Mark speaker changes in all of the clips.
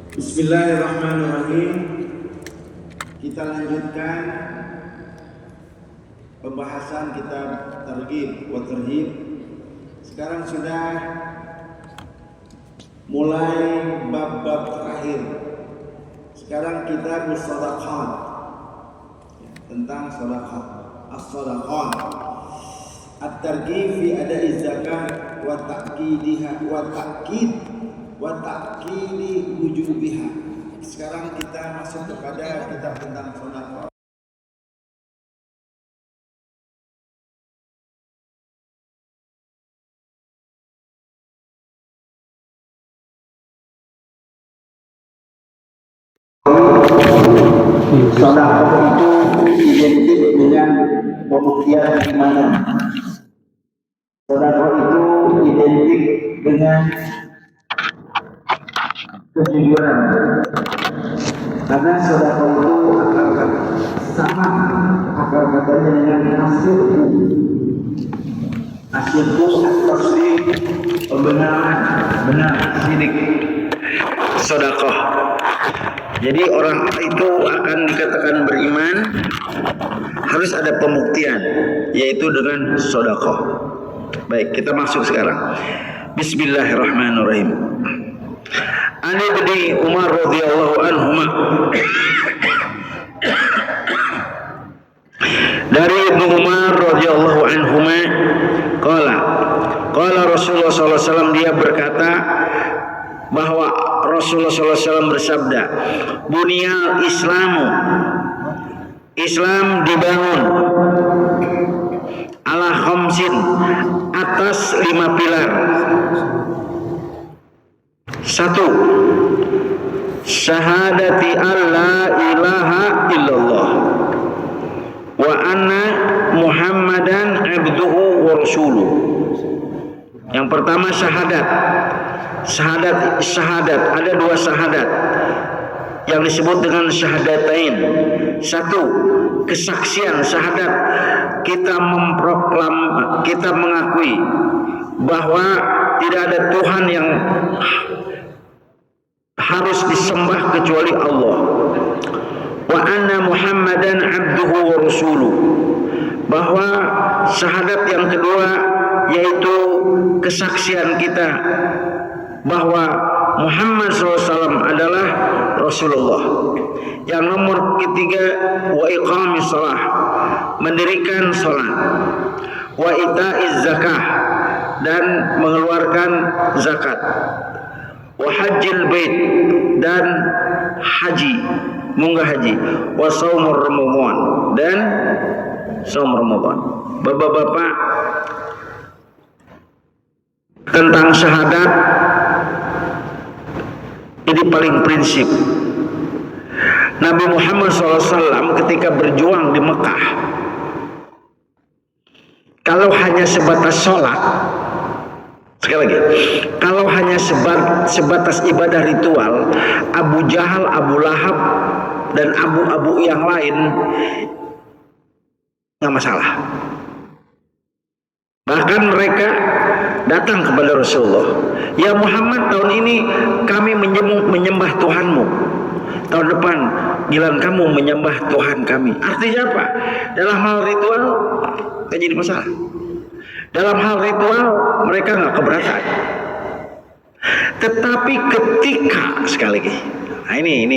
Speaker 1: Bismillahirrahmanirrahim. Kita lanjutkan pembahasan kitab Targhib wa Tarhib. Sekarang sudah mulai bab-bab terakhir. Sekarang kitab Shadaqat, tentang sedekah. As-shadaqah at-targhib fi ada'i zakat wa ta'kidiha wa ta'kidi wujubiha. Sekarang kita masuk kepada kitab tentang sedekah. Sedekah itu identik dengan pembuktian iman. Sedekah itu identik dengan kejujuran. Karena sedekah itu akar katanya dengan asyirku. Asyirku at-tasdiq, pembenaran, benar, sidik. Sedekah. Jadi orang itu akan dikatakan beriman harus ada pembuktian, yaitu dengan sedekah. Baik, kita masuk sekarang. Bismillahirrahmanirrahim. Ani bin Umar radhiyallahu anhuma. Dari Ibnu Umar radhiyallahu anhuma qala Rasulullah sallallahu alaihi wasallam, dia berkata bahwa Rasulullah sallallahu alaihi wasallam bersabda, "Bunyal Islamu, Islam dibangun ala khamsin, atas 5 pilar. 1. Syahadati alla ilaha illallah wa anna Muhammadan abduhu wa rasuluh." Yang pertama syahadat. Syahadat ada 2 syahadat yang disebut dengan syahadatain. 1, kesaksian syahadat, kita mengakui bahwa tidak ada Tuhan yang harus disembah kecuali Allah. Wa anna Muhammadan abduhu wa rasuluh. Bahwa syahadat yang kedua yaitu kesaksian kita bahwa Muhammad SAW adalah Rasulullah. Yang nomor ketiga, wa iqamis shalah, mendirikan salat, wa ita'iz zakah, dan mengeluarkan zakat, wa hajjil bait, dan haji, munggah haji, wa shaumur ramadan, dan saum Ramadan. Bapak-bapak, tentang syahadat ini paling prinsip. Nabi Muhammad SAW ketika berjuang di Mekah, kalau hanya sebatas sholat, sekali lagi, kalau hanya sebatas ibadah ritual, Abu Jahal, Abu Lahab, dan abu-abu yang lain nggak masalah. Bahkan mereka datang kepada Rasulullah, "Ya Muhammad, tahun ini kami menyembah Tuhanmu. Tahun depan giliran kamu menyembah Tuhan kami." Artinya apa? Dalam hal ritual tidak jadi masalah. Dalam hal ritual mereka nggak keberatan. Tetapi ketika, sekali lagi, nah ini.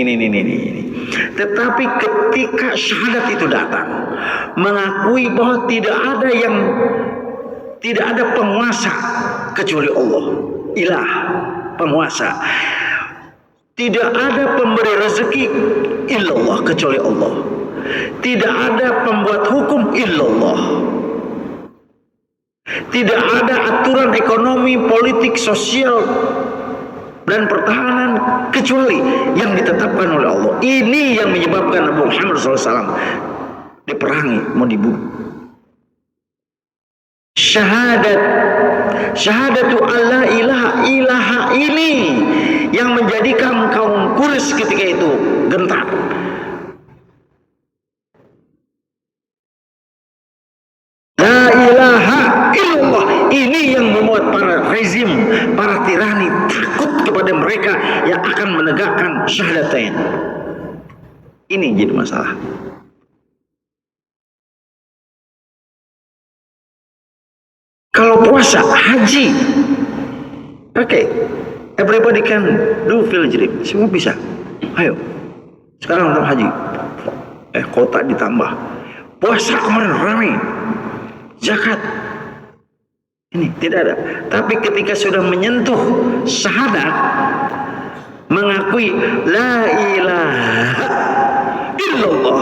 Speaker 1: Tetapi ketika syahadat itu datang, mengakui bahwa tidak ada penguasa kecuali Allah, ilah, penguasa. Tidak ada pemberi rezeki illallah kecuali Allah. Tidak ada pembuat hukum illallah. Tidak ada aturan ekonomi, politik, sosial, dan pertahanan kecuali yang ditetapkan oleh Allah. Ini yang menyebabkan Nabi Muhammad SAW diperangi, mau dibunuh. Syahadatu alla ilaha ini yang menjadikan kaum Quraisy ketika itu gentar. La ilaha illallah ini yang membuat para rezim, para tirani takut kepada kepada mereka yang akan menegakkan syahadatain. Ini jadi masalah. Kalau puasa, haji, okay, everybody can do pilgrim, semua bisa. Ayo, sekarang untuk haji, kota ditambah, puasa kemarin ramai, zakat, ini tidak ada. Tapi ketika sudah menyentuh syahadat, mengakui la ilaha illallah,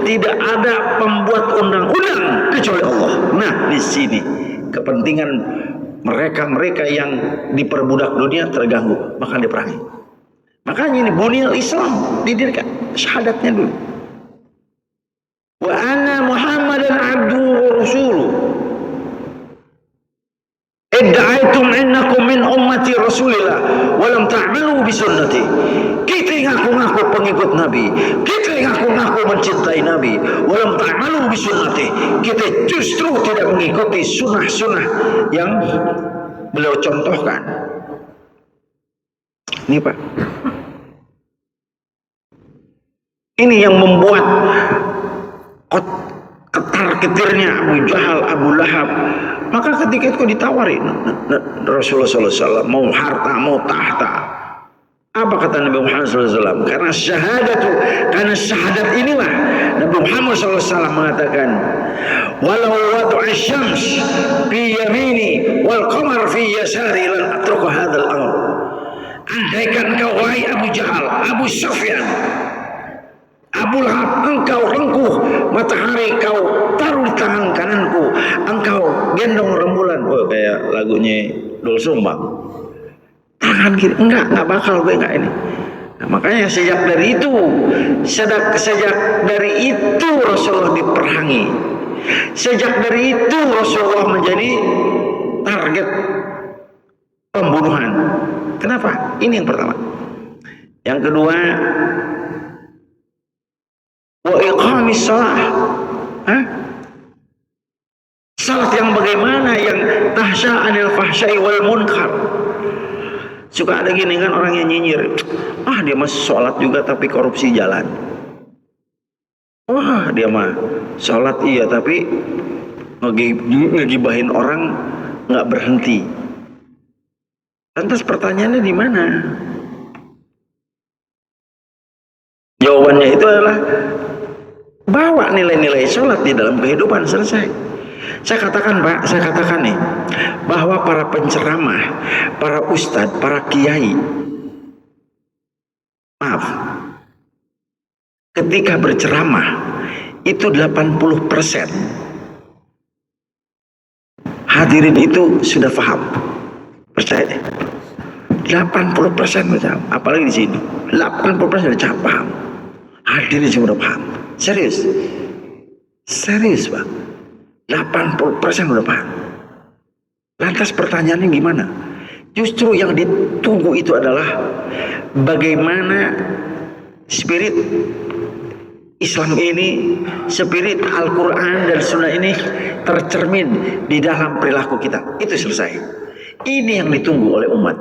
Speaker 1: tidak ada pembuat undang-undang kecuali Allah. Nah, di sini kepentingan mereka yang diperbudak dunia terganggu, maka diperangi. Makanya ini bunyal Islam didirikan syahadatnya dulu. Wa anna Muhammadan abduhu wa rasuluh. Idda'aitum innakum min ummati Rasulillah wa lam ta'malu bi sunnati. Kita ngaku-ngaku pengikut Nabi, kita ngaku-ngaku mencintai Nabi, wa lam ta'malu bi sunnati. Kita justru tidak mengikuti sunnah-sunnah yang beliau contohkan. Ini Pak, ini yang membuat ketar-ketirnya Abu Jahal, Abu Lahab. Maka ketika itu ditawarin Rasulullah SAW, mau harta, mau tahta. Apa kata Nabi Muhammad SAW? Karena syahadat inilah Nabi Muhammad SAW mengatakan, walau wadu'a syams fi yamini wal qamar fi yasari lan atruku hadzal amr. Andaikan kau wahai Abu Jahal, Abu Sufyan, Abu Lahab, engkau rengkuh matahari, kau taruh di tangan kananku, engkau gendong rembulan. Oh, kayak lagunya Doel Sumbang. Tangan kiri, enggak bakal gue enggak ini. Nah, makanya sejak dari itu Rasulullah diperangi. Sejak dari itu Rasulullah menjadi target pembunuhan. Kenapa? Ini yang pertama. Yang kedua, wa iqamis shalah. Salat yang bagaimana? Yang tahsya anil fahsyai wal munkar. Suka ada gini kan orang yang nyinyir, dia mah sholat juga tapi korupsi jalan. Wah, dia mah sholat iya tapi ngegibahin orang nggak berhenti. Lantas pertanyaannya di mana? Jawabannya itu adalah bawa nilai-nilai sholat di dalam kehidupan, selesai. Saya katakan nih, bahwa para penceramah, para ustadz, para kiai, ketika berceramah itu 80% hadirin itu sudah paham. Percaya deh. 80% sudah, apalagi di sini 80% sudah paham. Hadirin sudah paham. Serius Pak. 80% sudah paham. Lantas pertanyaannya gimana? Justru yang ditunggu itu adalah bagaimana spirit Islam ini, spirit Al-Quran dan Sunnah ini tercermin di dalam perilaku kita. Itu selesai. Ini yang ditunggu oleh umat.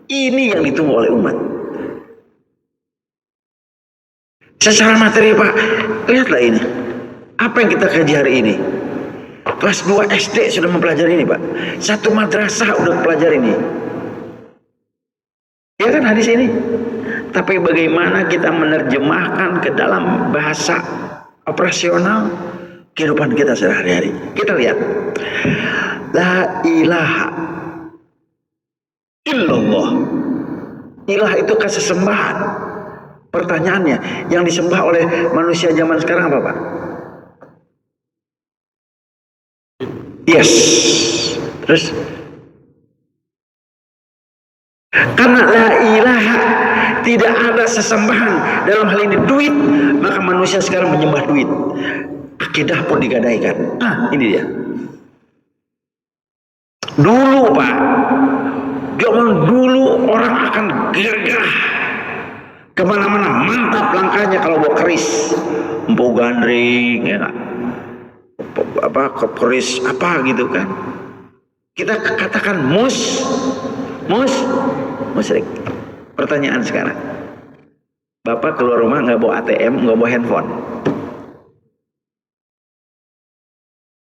Speaker 1: Ini yang ditunggu oleh umat. Secara materi Pak, lihatlah ini. Apa yang kita kaji hari ini? Kelas 2 SD sudah mempelajari ini Pak. Satu madrasah udah mempelajari ini. Ya kan hadis ini? Tapi bagaimana kita menerjemahkan ke dalam bahasa operasional kehidupan kita sehari-hari? Kita lihat. La ilaha illallah. Ilah itu kesesembahan. Pertanyaannya, yang disembah oleh manusia zaman sekarang apa Pak? Yes. Terus karena la ilaha, tidak ada sesembahan, dalam hal ini duit, maka manusia sekarang menyembah duit. Akidah pun digadaikan. Ini dia. Dulu Pak, zaman dulu orang akan gergah kemana-mana, mantap langkahnya kalau bawa keris, empuk gandring, ya keris apa gitu kan. Kita katakan musyrik. Pertanyaan sekarang, Bapak keluar rumah nggak bawa ATM, nggak bawa handphone.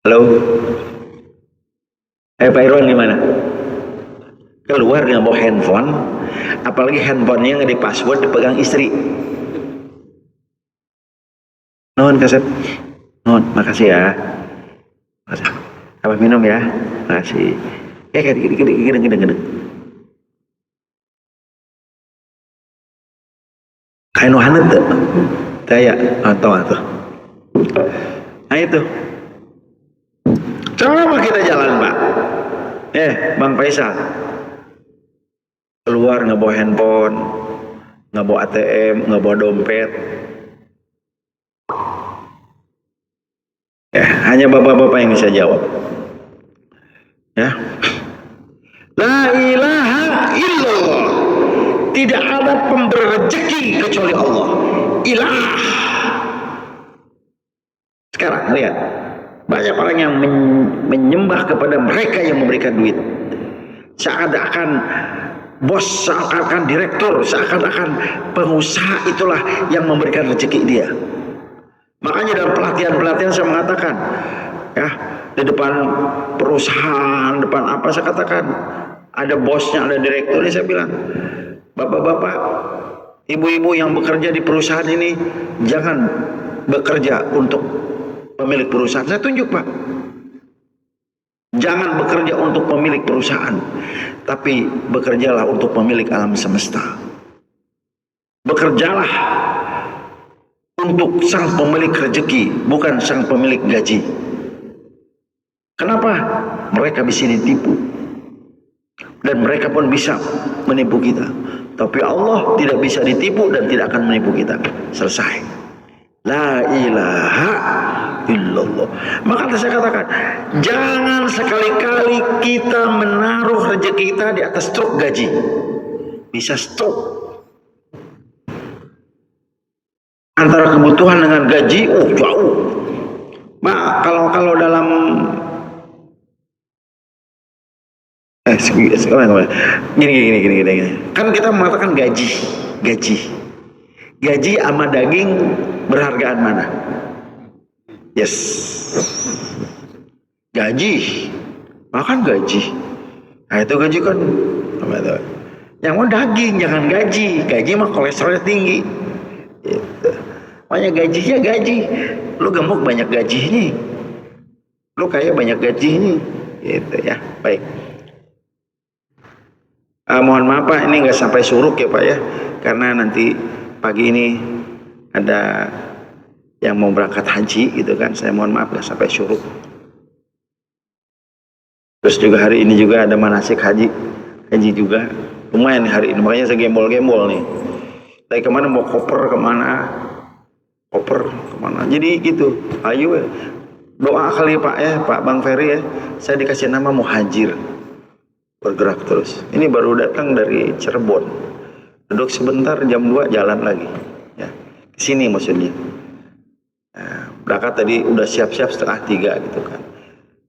Speaker 1: Halo, Pak Irwan di mana? Keluar nggak bawa handphone, apalagi handphonenya nggak di password, dipegang istri. Nuhun kaset, nuhun, makasih ya. Makasih. Apa minum ya? Makasih. Ya kayak gede. Kayak nuhanet tuh, daya atau. Nah itu. Coba kita jalan Pak. Bang Faisal. Keluar nggak bawa handphone, nggak bawa ATM, nggak bawa dompet. Hanya bapak-bapak yang bisa jawab. Ya. La ilaha illallah. Tidak ada pemberi rezeki kecuali Allah. Ilah. Sekarang lihat, banyak orang yang menyembah kepada mereka yang memberikan duit. Seakan-akan bos, seakan-akan direktur, seakan-akan pengusaha itulah yang memberikan rezeki dia. Makanya dalam pelatihan-pelatihan saya mengatakan, ya, di depan perusahaan, depan apa saya katakan, ada bosnya, ada direkturnya, saya bilang, bapak-bapak, ibu-ibu yang bekerja di perusahaan ini, jangan bekerja untuk pemilik perusahaan. Saya tunjuk Pak. Jangan bekerja untuk pemilik perusahaan, tapi bekerjalah untuk pemilik alam semesta. Bekerjalah untuk sang pemilik rezeki, bukan sang pemilik gaji. Kenapa? Mereka bisa ditipu. Dan mereka pun bisa menipu kita. Tapi Allah tidak bisa ditipu dan tidak akan menipu kita. Selesai. La ilaha illallah. Maka saya katakan, jangan sekali-kali kita menaruh rezeki kita di atas truk gaji. Bisa stop. Antara kebutuhan dengan gaji, jauh. Kalau dalam gini. Kan kita mengatakan gaji sama daging berhargaan mana? Yes. Gaji. Makan gaji. Nah itu gaji kan apa itu? Yang mau daging, jangan gaji. Gaji mah kolesterolnya tinggi. Gitu. Makanya gajinya gaji. Lu gemuk banyak gaji ini. Lu kaya banyak gaji ini. Gitu ya. Baik. Mohon maaf Pak, ini nggak sampai suruk ya Pak ya, karena nanti pagi ini ada yang mau berangkat haji gitu kan, saya mohon maaf nggak sampai suruk. Terus juga hari ini juga ada manasik haji juga, lumayan hari ini, makanya saya gembol nih. Dari kemana mau koper kemana, jadi gitu. Ayo doa kali Pak ya, Pak Bang Ferry ya, saya dikasih nama Muhajir. Bergerak terus. Ini baru datang dari Cirebon. Duduk sebentar, jam 2 jalan lagi. Ya, ke sini maksudnya. Nah, berangkat tadi udah siap-siap 2:30 gitu kan.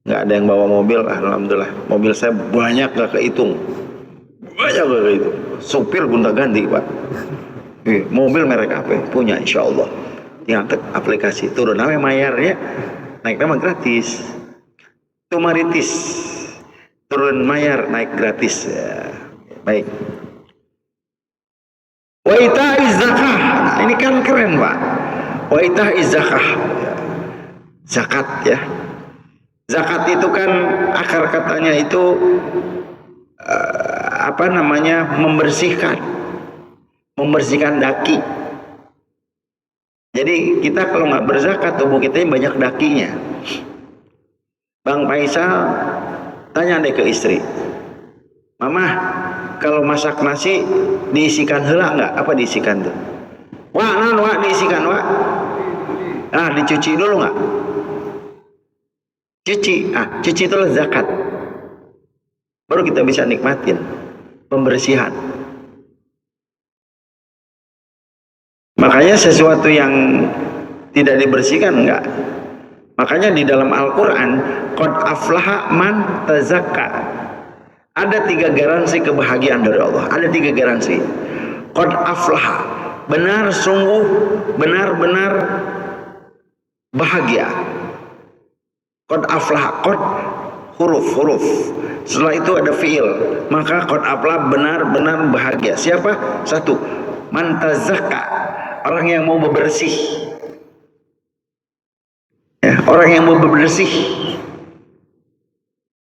Speaker 1: Nggak ada yang bawa mobil, alhamdulillah. Mobil saya banyak nggak kehitung. Supir gonta-ganti Pak. Mobil merek apa? Punya insya Allah. Tinggal aplikasi turun namanya mayarnya, naik nama gratis. Tumaritis. Turun mayar naik gratis ya. Baik. Wa ita'iz zakah. Nah, ini kan keren Pak. Wa ita'iz zakah. Zakat ya. Zakat itu kan akar katanya itu membersihkan daki. Jadi kita kalau nggak berzakat tubuh kita banyak dakinya. Bang Faisal tanya deh ke istri, Mama, kalau masak nasi diisikan heula nggak? Apa diisikan tuh? Wah, diisikan, wah. Dicuci dulu nggak? Cuci itu zakat. Baru kita bisa nikmatin pembersihan. Makanya sesuatu yang tidak dibersihkan enggak. Makanya di dalam Al-Quran, qad aflaha man tazakka. Ada 3 garansi kebahagiaan dari Allah. Ada 3 garansi. Qad aflaha, benar sungguh, benar-benar bahagia. Qad aflaha, qad huruf. Setelah itu ada fiil, maka qad aflaha, benar-benar bahagia. Siapa? Satu, man tazakka, orang yang mau bebersih. Ya, orang yang mau bebersih.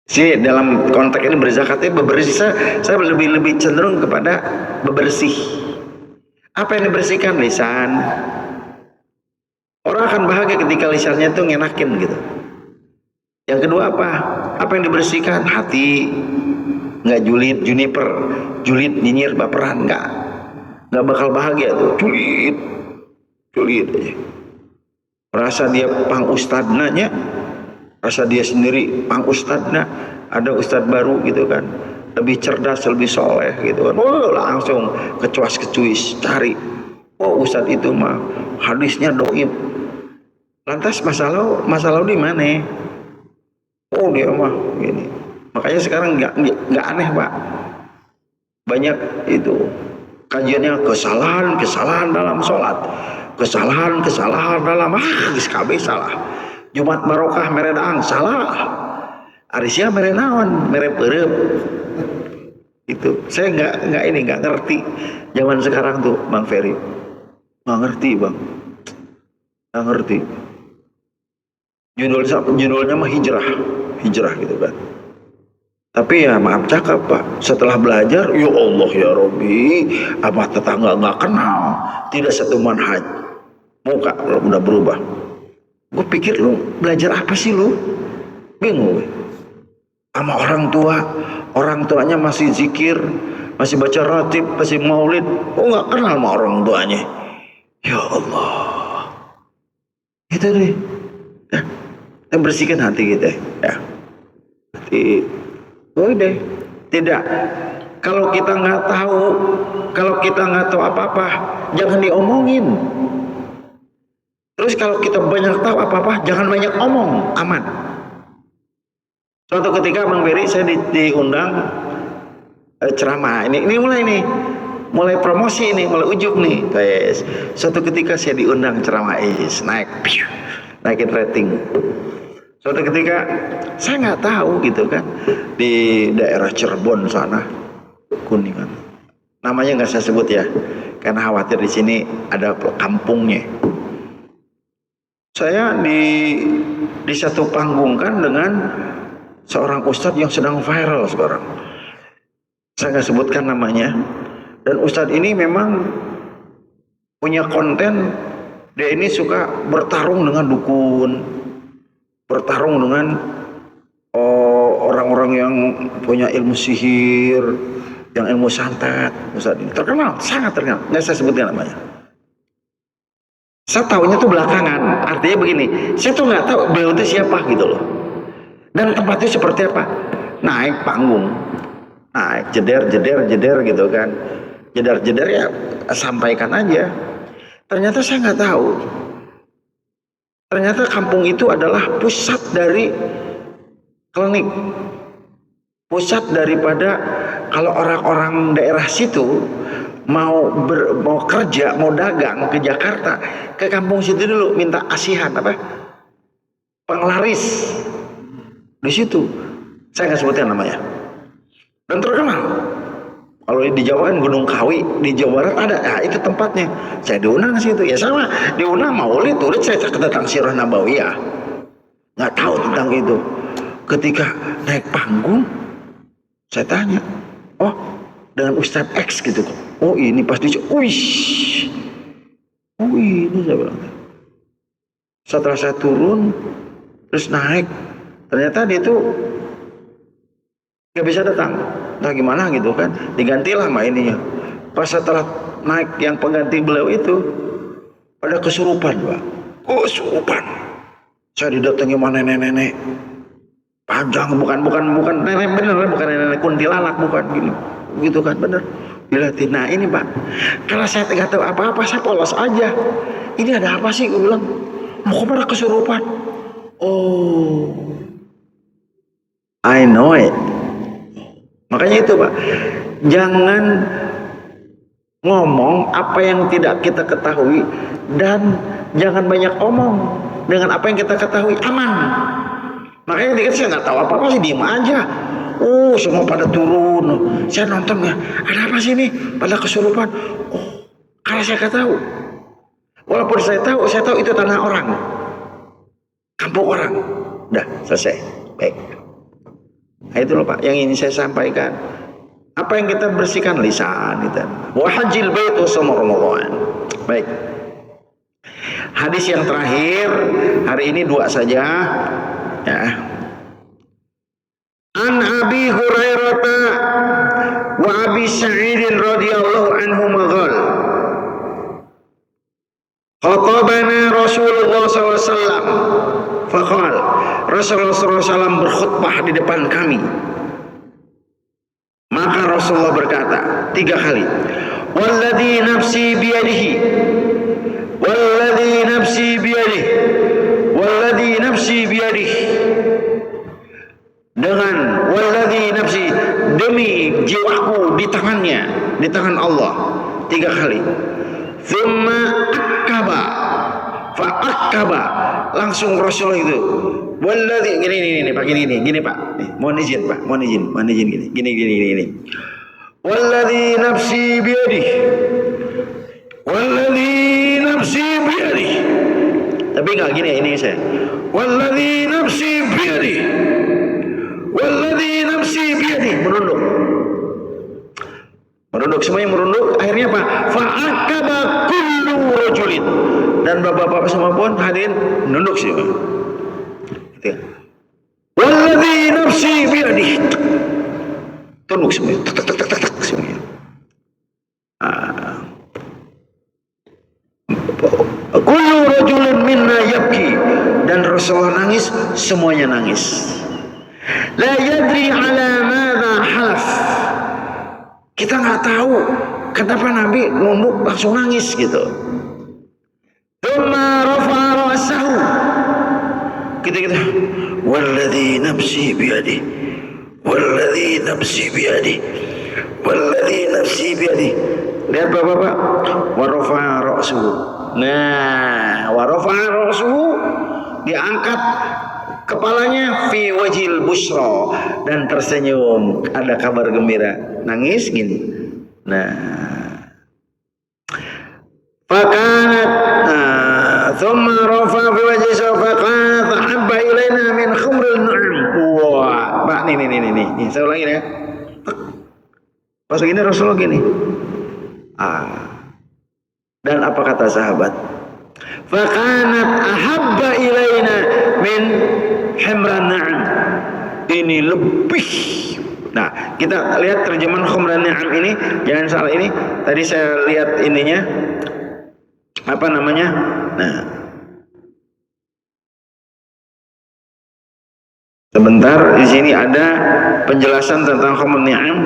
Speaker 1: Sih dalam konteks ini berzakatnya bebersih, saya lebih cenderung kepada bebersih. Apa yang dibersihkan? Lisan. Orang akan bahagia ketika lisannya tuh ngenakin gitu. Yang kedua apa? Apa yang dibersihkan? Hati. Nggak julid, juniper, julid, nyinyir, baperan, nggak bakal bahagia tuh. Julid aja. Rasa dia pang ustadnanya, rasa dia sendiri pang ustadna, ada ustad baru gitu kan, lebih cerdas, lebih soleh gitu kan, langsung kecuas-kecuis cari, ustad itu mah hadisnya doib. Lantas masalah di mana? Dia mah gini. Makanya sekarang nggak aneh Pak, banyak itu kajiannya kesalahan dalam sholat, kesalahan dalam KB salah. Jumat barokah meredaang salah. Arisya mere naon, mere pereup. Itu saya nggak ngerti zaman sekarang tuh Bang Ferry. Nggak ngerti Bang. Nggak ngerti. Judulnya mah hijrah gitu kan. Tapi ya maaf cakap Pak, setelah belajar, ya Allah ya Robbi, apa tetangga nggak kenal, tidak satu manhaj, muka udah berubah. Gue pikir lu belajar apa sih lu? Bingung gue. Sama orang tuanya masih zikir, masih baca ratib, masih maulid, nggak kenal sama orang tuanya. Ya Allah, itu deh. Ya, kita bersihkan hati kita. Ya, hati. Udah, tidak. Kalau kita nggak tahu apa-apa, jangan diomongin. Terus kalau kita banyak tahu apa-apa, jangan banyak omong, aman. Suatu ketika Bang Ferry saya diundang ceramah. Ini mulai promosi ini, mulai ujub nih, guys. Suatu ketika saya diundang ceramah, naikin rating. Suatu ketika saya nggak tahu gitu kan, di daerah Cirebon sana, Kuningan. Namanya nggak saya sebut ya, karena khawatir di sini ada kampungnya. Saya di satu panggung kan dengan seorang ustadz yang sedang viral sekarang. Saya nggak sebutkan namanya. Dan ustadz ini memang punya konten, dia ini suka bertarung dengan dukun, bertarung dengan orang-orang yang punya ilmu sihir, yang ilmu santet. Ustadz ini terkenal, sangat terkenal. Nggak saya sebutkan namanya. Saya tahunya tuh belakangan, artinya begini, saya tuh nggak tahu beliau itu siapa gitu loh. Dan tempatnya seperti apa? Naik panggung, naik jeder gitu kan, jeder ya sampaikan aja. Ternyata saya nggak tahu. Ternyata kampung itu adalah pusat dari klinik, pusat daripada kalau orang-orang daerah situ mau kerja, mau dagang ke Jakarta, ke kampung situ dulu minta asihan apa? Penglaris. Di situ. Saya nggak sebutin namanya. Dan terkenal. Kalau di Jawa kan Gunung Kawi, di Jawa Barat ada. Nah, itu tempatnya. Saya diundang ke situ. Ya sama, diundang maulid, saya tentang Sirah Nabawiyah. Nggak tahu tentang itu. Ketika naik panggung, saya tanya, dengan Ustadz X gitu kok. Ini pasti, ini saya bilang. Setelah saya turun, terus naik, ternyata dia tuh nggak bisa datang. Entah gimana gitu kan, digantilah sama ininya. Pas setelah naik yang pengganti beliau itu, ada kesurupan Pak. Kesurupan. Saya didatangi sama nenek-nenek. Panjang, bukan nenek bener, bukan nenek kuntilanak, bukan gini. Gitu kan, bener. Dilihatin, nah ini Pak, kalau saya nggak tahu apa-apa, saya polos aja. Ini ada apa sih? Gue bilang, mau kemana kesurupan? I know it. Makanya itu Pak, jangan ngomong apa yang tidak kita ketahui, dan jangan banyak omong dengan apa yang kita ketahui, aman. Makanya dikit saya nggak tahu apa-apa sih, diem aja. Semua pada turun. Saya nonton ya, ada apa sih ini? Pada kesurupan. Kalau saya nggak tahu. Walaupun saya tahu itu tanah orang, kampung orang. Udah selesai. Baik. Nah, itu loh Pak yang ingin saya sampaikan. Apa yang kita bersihkan lisan kita. Wa hajjil bait wa shaum Ramadan. Baik. Hadis yang terakhir hari ini 2 saja. Ya. An Abi Hurairah wa Abi Sa'id radhiyallahu anhuma qala khatabana Rasulullah SAW faqal Rasulullah SAW berkhutbah di depan kami. Maka Rasulullah berkata 3 kali, walladzi nafsi biyadihi, walladzi nafsi biyadihi, walladzi nafsi biyadihi, dengan walladzi nafsi, demi jiwaku di tangannya, di tangan Allah, 3 kali. Thumma akaba, fa akaba, langsung Rasulullah itu walladzi, gini Pak, gini Pak, mohon izin Pak, mohon izin gini. Walladzi nafsi biyadihi, walladzi nafsi biyadihi, tapi enggak gini, ini saya walladzi nafsi biyadihi, walladzi nafsi biyadihi, merunduk, semuanya merunduk. Akhirnya apa? Fa'akaba kullu rajulin, dan bapak-bapak semua pun hadirin menunduk semua. Gitu ya. Walladzi nafsi biyadihi, tunduk semua, tak semuanya. Kullu rajulin minna yabki, dan Rasulullah nangis, semuanya nangis. La yadri ala madza halaf, kita nggak tahu kenapa Nabi nunduk langsung nangis gitu. Tsumma rafa'a ra'sahu, kita walladzi nafsi biyadihi, walladzi nafsi biyadihi, walladzi nafsi biyadihi. Lihat Bapak-bapak, wa rafa'a ra'suhu. Nah, wa rafa'a ra'suhu, diangkat kepalanya, fi wajhil busra, dan tersenyum, ada kabar gembira. Nangis gini. Nah, fakanat thumma rafa fi wajhi faqat habba ilaina min khumril nu'am. Wah, Pak, nih, saya ulangi ya. Pas gini Rasulullah gini. Dan apa kata sahabat? Fakanat ahabba ilaina min himran na'am. Ini lebih. Nah, kita lihat terjemahan khumran ni'am ini, jangan salah ini. Tadi saya lihat ininya, apa namanya? Nah, sebentar, di sini ada penjelasan tentang khumran ni'am.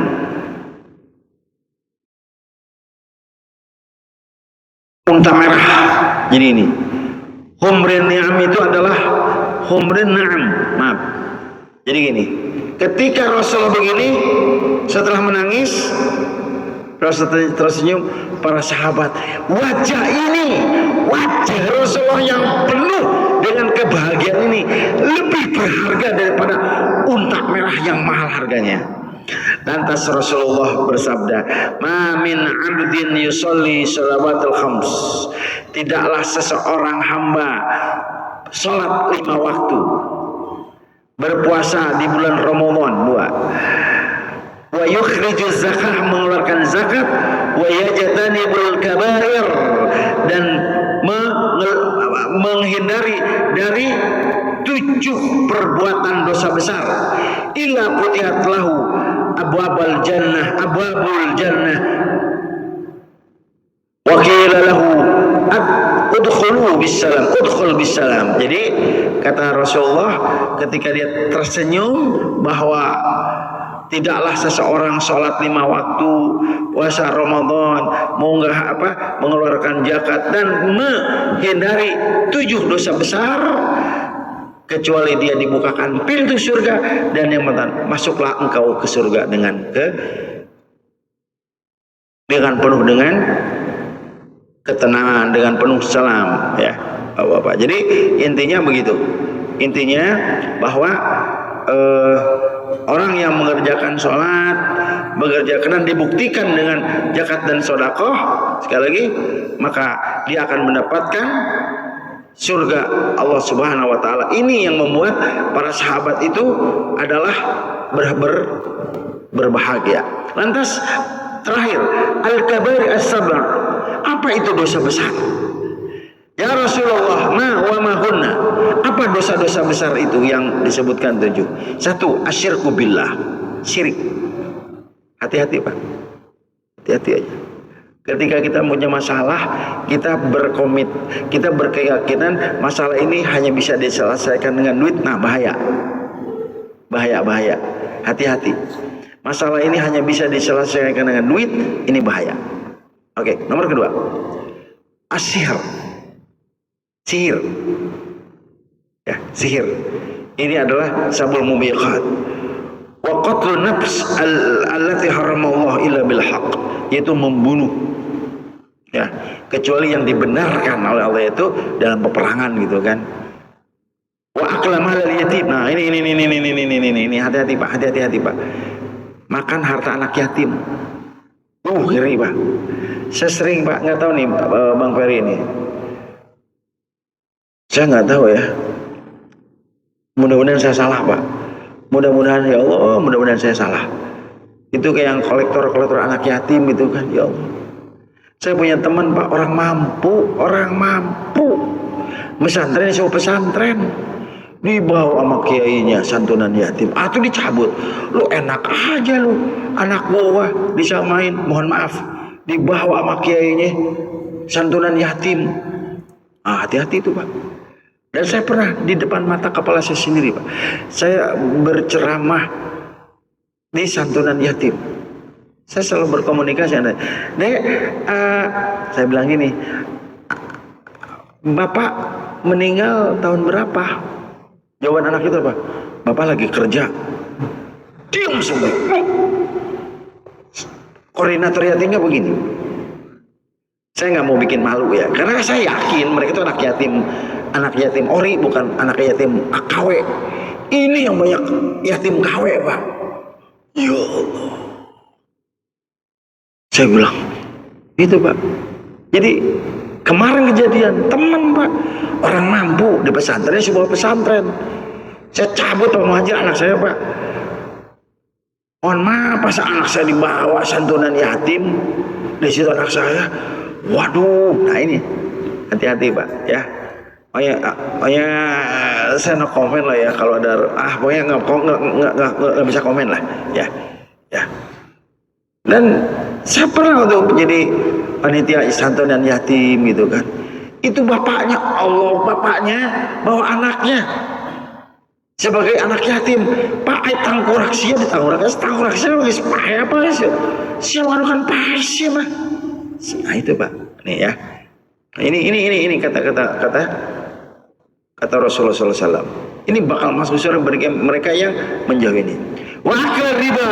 Speaker 1: Unta merah. Jadi ini khumran ni'am itu adalah khumran na'am. Maaf. Jadi gini, ketika Rasulullah begini, setelah menangis, Rasulullah tersenyum, para sahabat, wajah Rasulullah yang penuh dengan kebahagiaan ini lebih berharga daripada unta merah yang mahal harganya. Lantas Rasulullah bersabda, ma min abdin yusolli shalawatul khams, tidaklah seseorang hamba sholat 5 waktu, berpuasa di bulan Ramadan 2, wa yukhrijuz zakah, mengeluarkan zakat, wa yajtanibul kabair, dan menghindari dari 7 perbuatan dosa besar, illa futihat lahu abwabul jannah wa qila lahu udkhul bisalam. Jadi kata Rasulullah, ketika dia tersenyum bahwa tidaklah seseorang sholat 5 waktu, puasa Ramadan, mengeluarkan zakat, dan menghindari 7 dosa besar, kecuali dia dibukakan pintu surga, dan yang pertama, masuklah engkau ke surga dengan dengan penuh dengan ketenangan, dengan penuh salam, ya Bapak-bapak. Jadi intinya begitu. Intinya bahwa orang yang mengerjakan sholat, mengerjakan dan dibuktikan dengan zakat dan sedekah, sekali lagi, maka dia akan mendapatkan surga Allah Subhanahu wa taala. Ini yang membuat para sahabat itu adalah berbahagia. Lantas terakhir, al-kabair as-sabr. Apa itu dosa besar? Ya Rasulullah, wa ma hunna? Apa dosa-dosa besar itu yang disebutkan 7? 1, asyirku billah, syirik. Hati-hati Pak, hati-hati aja. Ketika kita punya masalah, kita berkomit, kita berkeyakinan masalah ini hanya bisa diselesaikan dengan duit. Nah, bahaya. Bahaya. Hati-hati. Masalah ini hanya bisa diselesaikan dengan duit, ini bahaya. Oke, nomor kedua. Sihir. Ya, sihir. Ini adalah sabul mubiqat. Wa qatlun nafs allati haramallahu illa bil haqq, yaitu membunuh. Ya, kecuali yang dibenarkan oleh Allah itu dalam peperangan gitu kan. Wa akla malal yatim. Nah, ini hati-hati Pak, hati-hati Pak. Makan harta anak yatim. Ngeri Pak. Saya sering Pak, nggak tahu nih Bang Ferry ini. Saya nggak tahu ya. Mudah-mudahan saya salah Pak. Mudah-mudahan ya Allah, mudah-mudahan saya salah. Itu kayak yang kolektor anak yatim gitu kan, ya Allah. Saya punya teman Pak, orang mampu. Pesantren, sewa pesantren. Dibawa sama kiainya santunan yatim. Itu dicabut. Lu enak aja lu, anak buah disamain, mohon maaf. Dibawa sama kiainya santunan yatim. Hati-hati itu Pak. Dan saya pernah di depan mata kepala saya sendiri Pak, saya berceramah di santunan yatim. Saya selalu berkomunikasi dengan Dek, saya bilang gini, Bapak meninggal tahun berapa? Jawaban anak itu apa? Bapak lagi kerja. Diam semua. Koordinator yatimnya begini. Saya nggak mau bikin malu ya, karena saya yakin mereka itu anak yatim ori, bukan anak yatim KW. Ini yang banyak yatim KW Pak. Ya Allah. Saya bilang itu Pak. Jadi kemarin kejadian teman Pak, orang mampu di pesantren, sebuah pesantren. Saya cabut sama aja anak saya Pak. Mohon maaf, pas anak saya dibawa santunan yatim, di situ anak saya, waduh. Nah ini hati-hati Pak ya. Pokoknya saya no komen lah ya kalau ada pokoknya nggak bisa komen lah ya. Dan saya pernah untuk menjadi panitia santunan yatim gitu kan. Itu bapaknya bawa anaknya sebagai anak yatim. Pak, tangkurak sia lagi sepahe apa sih? Sia wadukan pasti mah. Nah itu Pak. Nih ya. Ini kata Rasulullah SAW. Ini bakal masuk surga bagi mereka yang menjauhi ini. Wa akal riba.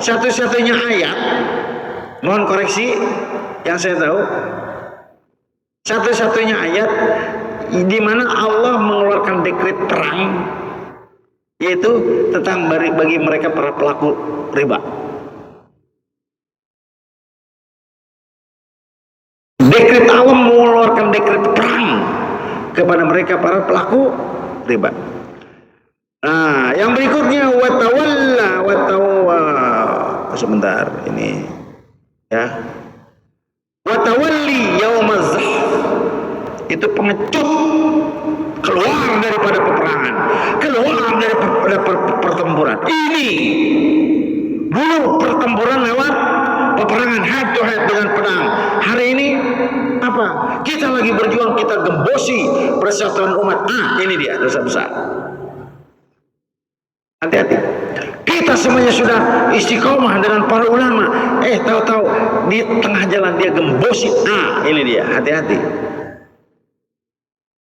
Speaker 1: Satu-satunya ayat, mohon koreksi yang saya tahu, satu-satunya ayat di mana Allah mengeluarkan dekret perang, yaitu tentang bagi mereka para pelaku riba. Dekret Allah mengeluarkan dekret perang kepada mereka para pelaku riba. Nah, yang berikutnya watawalla. Sebentar ini ya. Watawalli yaumaz zahf. Itu pengecut, keluar daripada peperangan, keluar daripada pertempuran. Ini dulu pertempuran lewat peperangan head to head dengan pedang. Hari ini apa? Kita lagi berjuang, kita gembosi persatuan umat. Ini dia dosa besar. Hati-hati. Kita semuanya sudah istiqomah dengan para ulama. Tahu-tahu di tengah jalan dia gembosi. Ini dia. Hati-hati.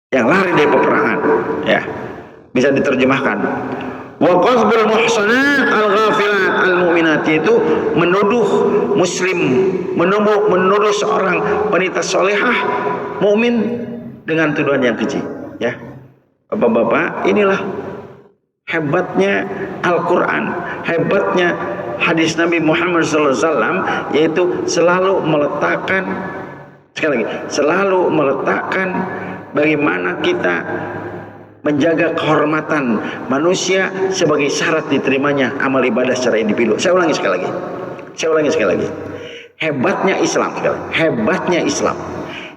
Speaker 1: Yang lari dari peperangan, ya, bisa diterjemahkan. Wa qazful muhsanat al-ghafilat al-mu'minat, itu menuduh muslim, menuduh seorang wanita solehah mukmin dengan tuduhan yang keji. Ya, bapak-bapak, inilah hebatnya Al-Quran, hebatnya hadis Nabi Muhammad SAW, yaitu selalu meletakkan, sekali lagi, selalu meletakkan bagaimana kita menjaga kehormatan manusia sebagai syarat diterimanya amal ibadah secara individu. Saya ulangi sekali lagi. Hebatnya Islam,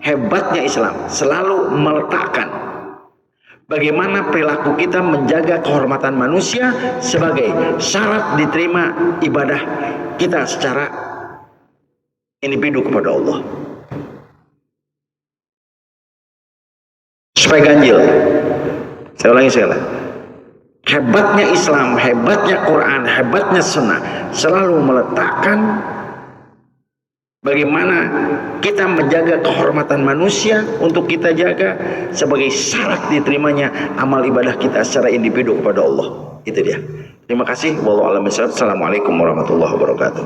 Speaker 1: hebatnya Islam selalu meletakkan bagaimana perilaku kita menjaga kehormatan manusia sebagai syarat diterima ibadah kita secara individu kepada Allah. Supaya ganjil. Saya ulangi sekali. Hebatnya Islam, hebatnya Quran, hebatnya Sunnah selalu meletakkan bagaimana kita menjaga kehormatan manusia untuk kita jaga sebagai syarat diterimanya amal ibadah kita secara individu kepada Allah. Itu dia. Terima kasih. Wallahu a'lam bishawab. Assalamualaikum warahmatullahi wabarakatuh.